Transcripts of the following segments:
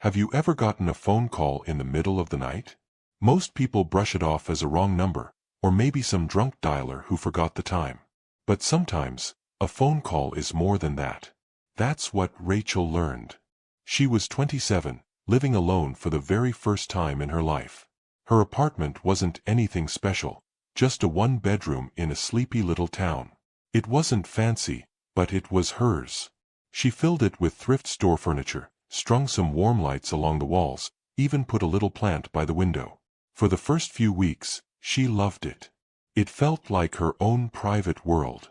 Have you ever gotten a phone call in the middle of the night? Most people brush it off as a wrong number, or maybe some drunk dialer who forgot the time. But sometimes, a phone call is more than that. That's what Rachel learned. She was 27, living alone for the very first time in her life. Her apartment wasn't anything special, just a one-bedroom in a sleepy little town. It wasn't fancy, but it was hers. She filled it with thrift store furniture, strung some warm lights along the walls, even put a little plant by the window. For the first few weeks, she loved it. It felt like her own private world.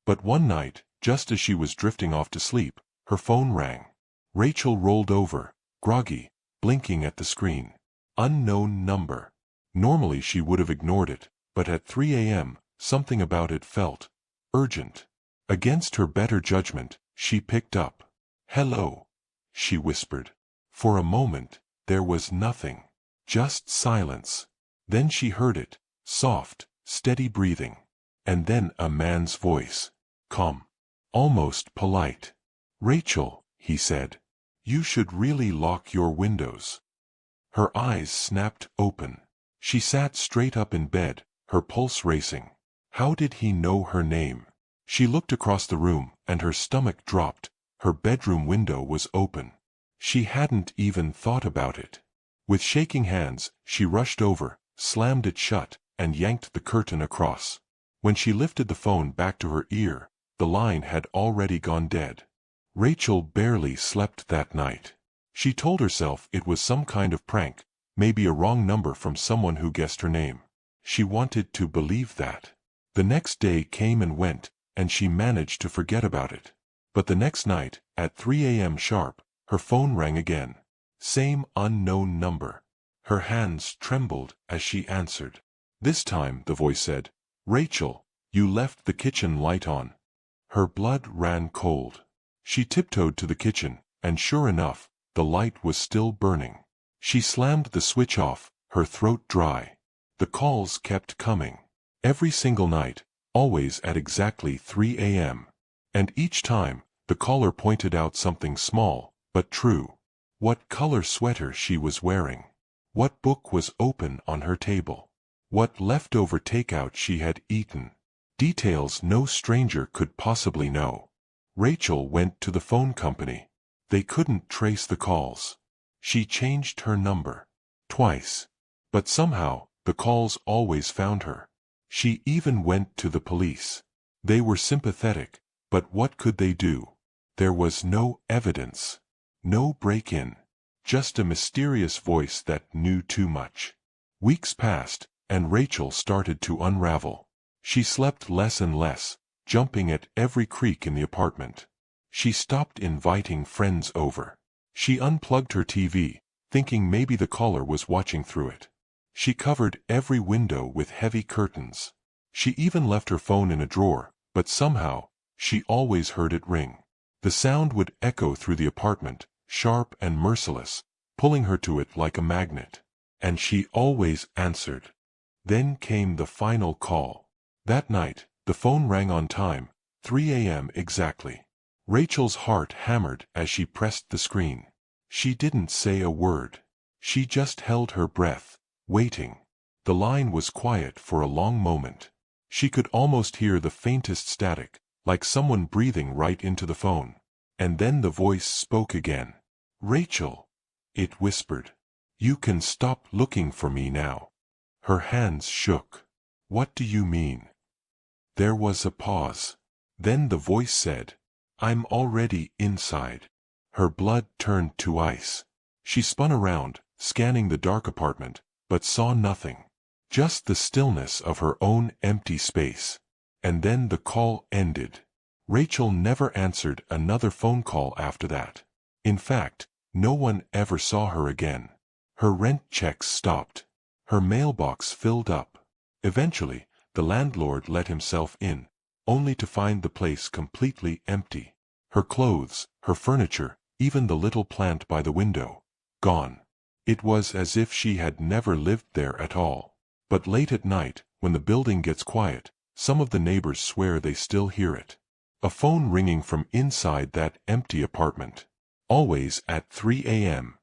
But one night, just as she was drifting off to sleep, her phone rang. Rachel rolled over, groggy, blinking at the screen. Unknown number. Normally she would have ignored it, but at 3 a.m., something about it felt urgent. Against her better judgment, she picked up. "Hello," she whispered. For a moment, there was nothing. Just silence. Then she heard it, soft, steady breathing. And then a man's voice. Calm. Almost polite. "Rachel," he said. "You should really lock your windows." Her eyes snapped open. She sat straight up in bed, her pulse racing. How did he know her name? She looked across the room, and her stomach dropped. Her bedroom window was open. She hadn't even thought about it. With shaking hands, she rushed over, slammed it shut, and yanked the curtain across. When she lifted the phone back to her ear, the line had already gone dead. Rachel barely slept that night. She told herself it was some kind of prank, maybe a wrong number from someone who guessed her name. She wanted to believe that. The next day came and went, and she managed to forget about it. But the next night, at 3 a.m. sharp, her phone rang again. Same unknown number. Her hands trembled as she answered. This time, the voice said, "Rachel, you left the kitchen light on." Her blood ran cold. She tiptoed to the kitchen, and sure enough, the light was still burning. She slammed the switch off, her throat dry. The calls kept coming. Every single night, always at exactly 3 a.m. And each time, the caller pointed out something small, but true. What color sweater she was wearing. What book was open on her table. What leftover takeout she had eaten. Details no stranger could possibly know. Rachel went to the phone company. They couldn't trace the calls. She changed her number. Twice. But somehow, the calls always found her. She even went to the police. They were sympathetic, but what could they do? There was no evidence. No break-in. Just a mysterious voice that knew too much. Weeks passed, and Rachel started to unravel. She slept less and less, jumping at every creak in the apartment. She stopped inviting friends over. She unplugged her TV, thinking maybe the caller was watching through it. She covered every window with heavy curtains. She even left her phone in a drawer, but somehow, she always heard it ring. The sound would echo through the apartment, sharp and merciless, pulling her to it like a magnet. And she always answered. Then came the final call. That night, the phone rang on time, 3 a.m. exactly. Rachel's heart hammered as she pressed the screen. She didn't say a word. She just held her breath, waiting. The line was quiet for a long moment. She could almost hear the faintest static, like someone breathing right into the phone. And then the voice spoke again. "Rachel," it whispered. "You can stop looking for me now." Her hands shook. "What do you mean?" There was a pause. Then the voice said, "I'm already inside." Her blood turned to ice. She spun around, scanning the dark apartment, but saw nothing. Just the stillness of her own empty space. And then the call ended. Rachel never answered another phone call after that. In fact, no one ever saw her again. Her rent checks stopped. Her mailbox filled up. Eventually, the landlord let himself in, only to find the place completely empty. Her clothes, her furniture, even the little plant by the window, gone. It was as if she had never lived there at all. But late at night, when the building gets quiet, some of the neighbors swear they still hear it. A phone ringing from inside that empty apartment. Always at 3 a.m.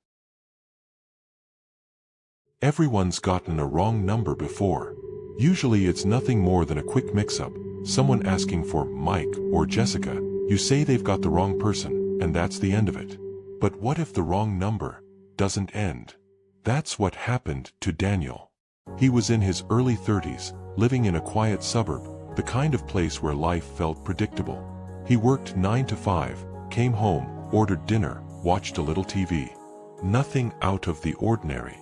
Everyone's gotten a wrong number before. Usually it's nothing more than a quick mix-up, someone asking for Mike or Jessica, you say they've got the wrong person, and that's the end of it. But what if the wrong number doesn't end? That's what happened to Daniel. He was in his early 30s, living in a quiet suburb, the kind of place where life felt predictable. He worked 9 to 5, came home, ordered dinner, watched a little TV. Nothing out of the ordinary.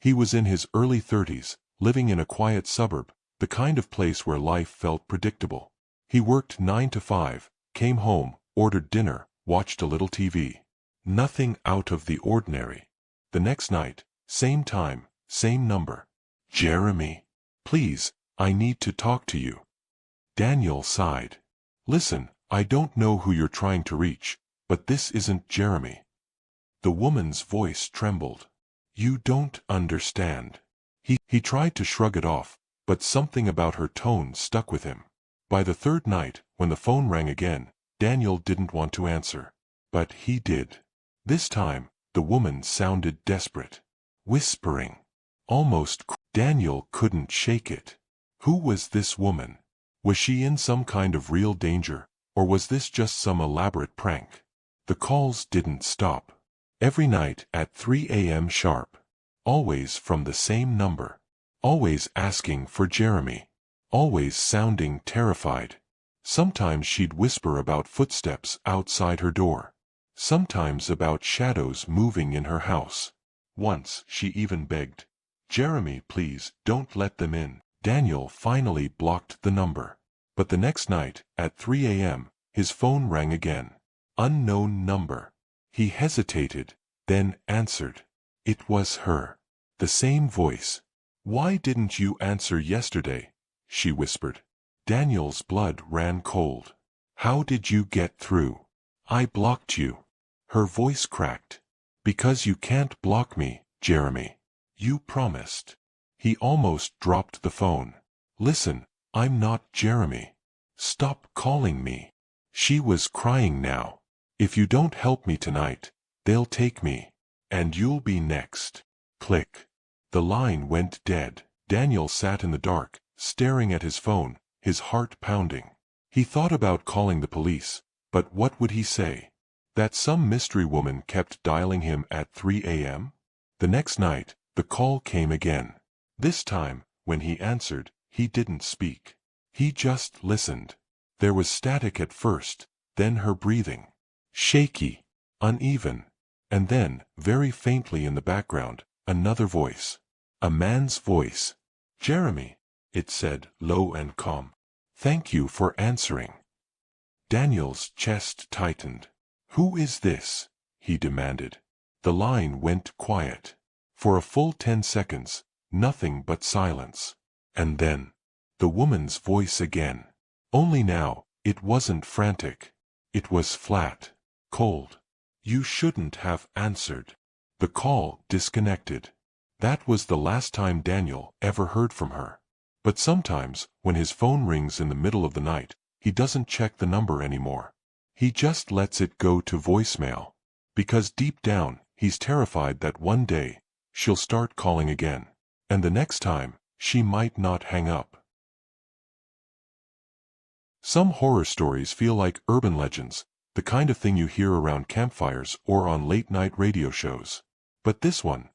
He was in his early 30s, living in a quiet suburb, the kind of place where life felt predictable. He worked 9 to 5, came home, ordered dinner, watched a little TV. Nothing out of the ordinary. The next night, same time, same number. Jeremy, please, I need to talk to you. Daniel sighed. Listen, I don't know who you're trying to reach, but this isn't Jeremy. The woman's voice trembled. You don't understand. He tried to shrug it off, but something about her tone stuck with him. By the third night, when the phone rang again, Daniel didn't want to answer. But he did. This time, the woman sounded desperate. Whispering. Almost. Daniel couldn't shake it. Who was this woman? Was she in some kind of real danger, or was this just some elaborate prank? The calls didn't stop. Every night at 3 a.m. sharp. Always from the same number. Always asking for Jeremy. Always sounding terrified. Sometimes she'd whisper about footsteps outside her door. Sometimes about shadows moving in her house. Once she even begged, Jeremy, please, don't let them in. Daniel finally blocked the number. But the next night, at 3 a.m., his phone rang again. Unknown number. He hesitated, then answered. It was her. The same voice. Why didn't you answer yesterday? She whispered. Daniel's blood ran cold. How did you get through? I blocked you. Her voice cracked. Because you can't block me, Jeremy. You promised. He almost dropped the phone. Listen, I'm not Jeremy. Stop calling me. She was crying now. If you don't help me tonight, they'll take me. And you'll be next. Click. The line went dead. Daniel sat in the dark, staring at his phone, his heart pounding. He thought about calling the police, but what would he say? That some mystery woman kept dialing him at 3 a.m.? The next night, the call came again. This time, when he answered, he didn't speak. He just listened. There was static at first, then her breathing. Shaky, uneven. And then, very faintly in the background, another voice. A man's voice. Jeremy, it said, low and calm. Thank you for answering. Daniel's chest tightened. Who is this? He demanded. The line went quiet. For a full 10 seconds, nothing but silence. And then, the woman's voice again. Only now, it wasn't frantic. It was flat, cold. You shouldn't have answered. The call disconnected. That was the last time Daniel ever heard from her. But sometimes, when his phone rings in the middle of the night, he doesn't check the number anymore. He just lets it go to voicemail. Because deep down, he's terrified that one day, she'll start calling again. And the next time, she might not hang up. Some horror stories feel like urban legends, the kind of thing you hear around campfires or on late-night radio shows. But this one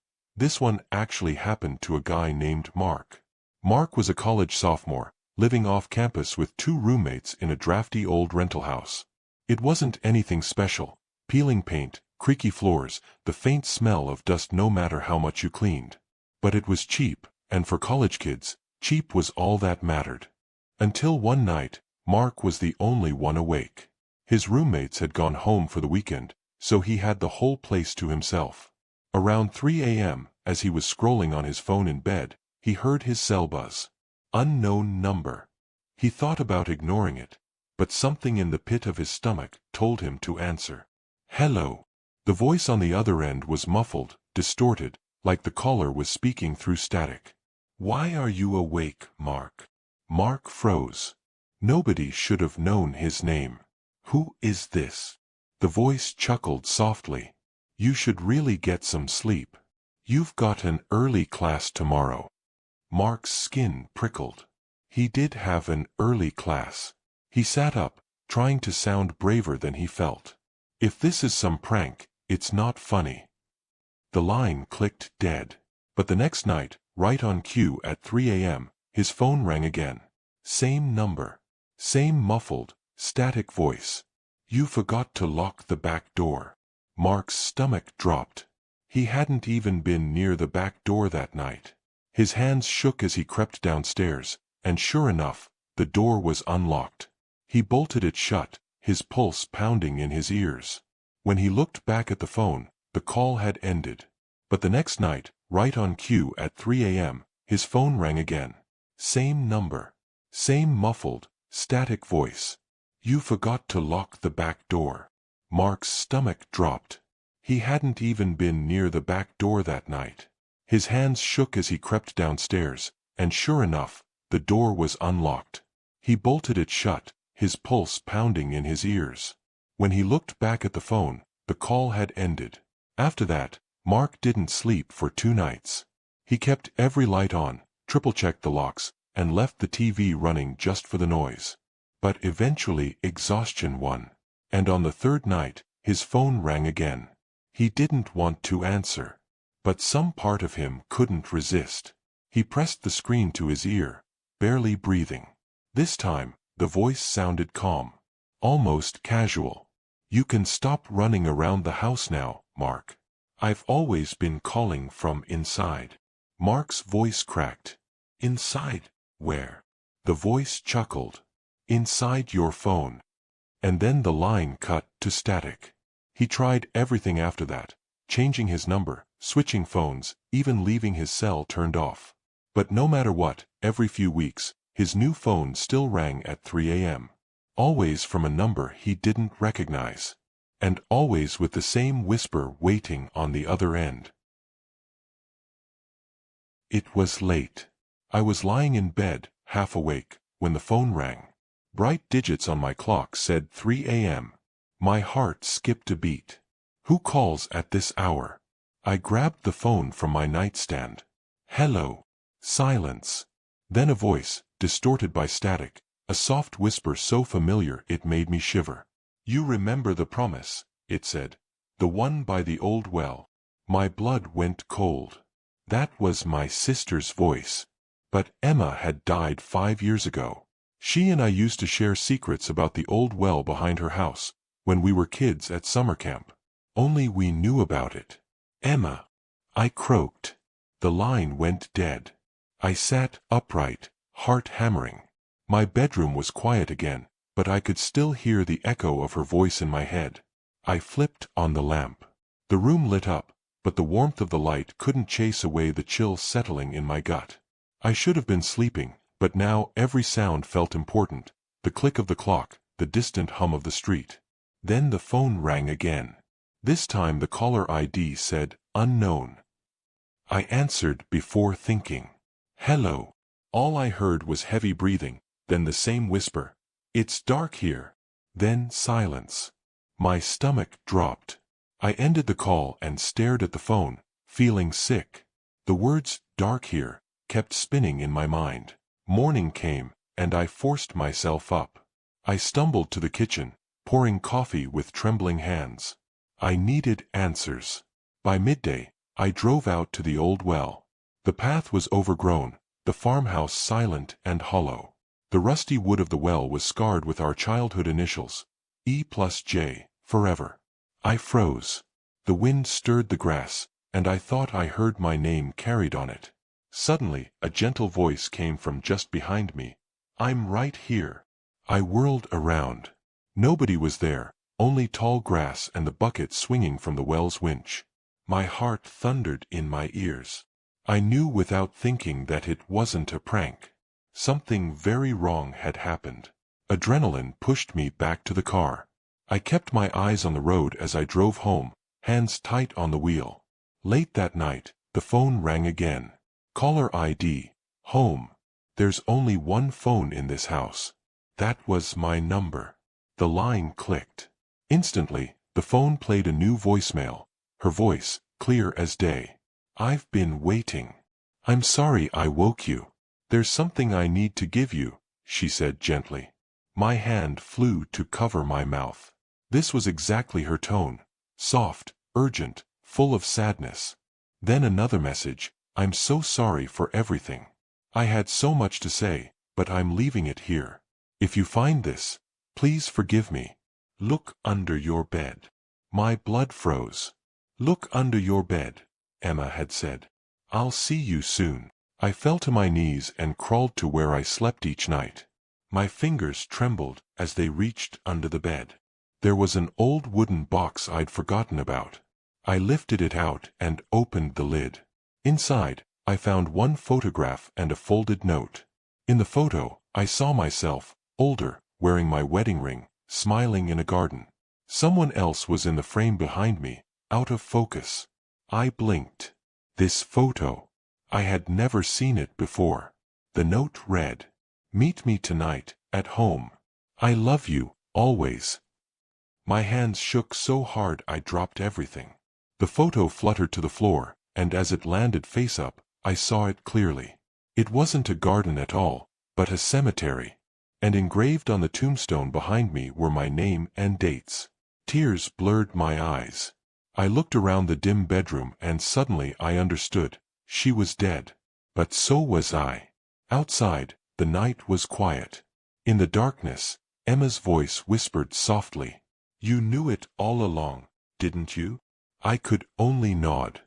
actually happened to a guy named Mark. Mark was a college sophomore, living off campus with 2 roommates in a drafty old rental house. It wasn't anything special, peeling paint, creaky floors, the faint smell of dust no matter how much you cleaned. But it was cheap, and for college kids, cheap was all that mattered. Until one night, Mark was the only one awake. His roommates had gone home for the weekend, so he had the whole place to himself. Around 3 a.m., as he was scrolling on his phone in bed, he heard his cell buzz. Unknown number. He thought about ignoring it, but something in the pit of his stomach told him to answer. Hello. The voice on the other end was muffled, distorted, like the caller was speaking through static. Why are you awake, Mark? Mark froze. Nobody should have known his name. Who is this? The voice chuckled softly. You should really get some sleep. You've got an early class tomorrow. Mark's skin prickled. He did have an early class. He sat up, trying to sound braver than he felt. If this is some prank, it's not funny. The line clicked dead. But the next night, right on cue at 3 a.m., his phone rang again. Same number. Same muffled, static voice. You forgot to lock the back door. Mark's stomach dropped. He hadn't even been near the back door that night. His hands shook as he crept downstairs, and sure enough, the door was unlocked. He bolted it shut, his pulse pounding in his ears. When he looked back at the phone, the call had ended. But the next night, right on cue at 3 a.m., his phone rang again. Same number. Same muffled, static voice. You forgot to lock the back door. Mark's stomach dropped. He hadn't even been near the back door that night. His hands shook as he crept downstairs, and sure enough, the door was unlocked. He bolted it shut, his pulse pounding in his ears. When he looked back at the phone, the call had ended. After that, Mark didn't sleep for 2 nights. He kept every light on, triple-checked the locks, and left the TV running just for the noise. But eventually exhaustion won. And on the 3rd night, his phone rang again. He didn't want to answer. But some part of him couldn't resist. He pressed the screen to his ear, barely breathing. This time, the voice sounded calm. Almost casual. You can stop running around the house now, Mark. I've always been calling from inside. Mark's voice cracked. Inside? Where? The voice chuckled. Inside your phone. And then the line cut to static. He tried everything after that, changing his number, switching phones, even leaving his cell turned off. But no matter what, every few weeks, his new phone still rang at 3 a.m. Always from a number he didn't recognize. And always with the same whisper waiting on the other end. It was late. I was lying in bed, half awake, when the phone rang. Bright digits on my clock said 3 a.m. My heart skipped a beat. Who calls at this hour? I grabbed the phone from my nightstand. Hello. Silence. Then a voice, distorted by static, a soft whisper so familiar it made me shiver. You remember the promise, it said. The one by the old well. My blood went cold. That was my sister's voice. But Emma had died 5 years ago. She and I used to share secrets about the old well behind her house, when we were kids at summer camp. Only we knew about it. Emma. I croaked. The line went dead. I sat upright, heart hammering. My bedroom was quiet again, but I could still hear the echo of her voice in my head. I flipped on the lamp. The room lit up, but the warmth of the light couldn't chase away the chill settling in my gut. I should have been sleeping, but now every sound felt important. The click of the clock, the distant hum of the street. Then the phone rang again. This time the caller ID said, unknown. I answered before thinking. Hello. All I heard was heavy breathing, then the same whisper. It's dark here. Then silence. My stomach dropped. I ended the call and stared at the phone, feeling sick. The words, dark here, kept spinning in my mind. Morning came, and I forced myself up. I stumbled to the kitchen, pouring coffee with trembling hands. I needed answers. By midday, I drove out to the old well. The path was overgrown, the farmhouse silent and hollow. The rusty wood of the well was scarred with our childhood initials, E+J, forever. I froze. The wind stirred the grass, and I thought I heard my name carried on it. Suddenly, a gentle voice came from just behind me. I'm right here. I whirled around. Nobody was there, only tall grass and the bucket swinging from the well's winch. My heart thundered in my ears. I knew without thinking that it wasn't a prank. Something very wrong had happened. Adrenaline pushed me back to the car. I kept my eyes on the road as I drove home, hands tight on the wheel. Late that night, the phone rang again. Caller ID, home. There's only one phone in this house. That was my number. The line clicked. Instantly, the phone played a new voicemail, her voice, clear as day. I've been waiting. I'm sorry I woke you. There's something I need to give you, she said gently. My hand flew to cover my mouth. This was exactly her tone. Soft, urgent, full of sadness. Then another message. I'm so sorry for everything. I had so much to say, but I'm leaving it here. If you find this, please forgive me. Look under your bed. My blood froze. Look under your bed, Emma had said. I'll see you soon. I fell to my knees and crawled to where I slept each night. My fingers trembled as they reached under the bed. There was an old wooden box I'd forgotten about. I lifted it out and opened the lid. Inside, I found one photograph and a folded note. In the photo, I saw myself, older, wearing my wedding ring, smiling in a garden. Someone else was in the frame behind me, out of focus. I blinked. This photo. I had never seen it before. The note read, "Meet me tonight, at home. I love you, always." My hands shook so hard I dropped everything. The photo fluttered to the floor, and as it landed face up, I saw it clearly. It wasn't a garden at all, but a cemetery. And engraved on the tombstone behind me were my name and dates. Tears blurred my eyes. I looked around the dim bedroom and suddenly I understood. She was dead. But so was I. Outside, the night was quiet. In the darkness, Emma's voice whispered softly, "You knew it all along, didn't you?" I could only nod.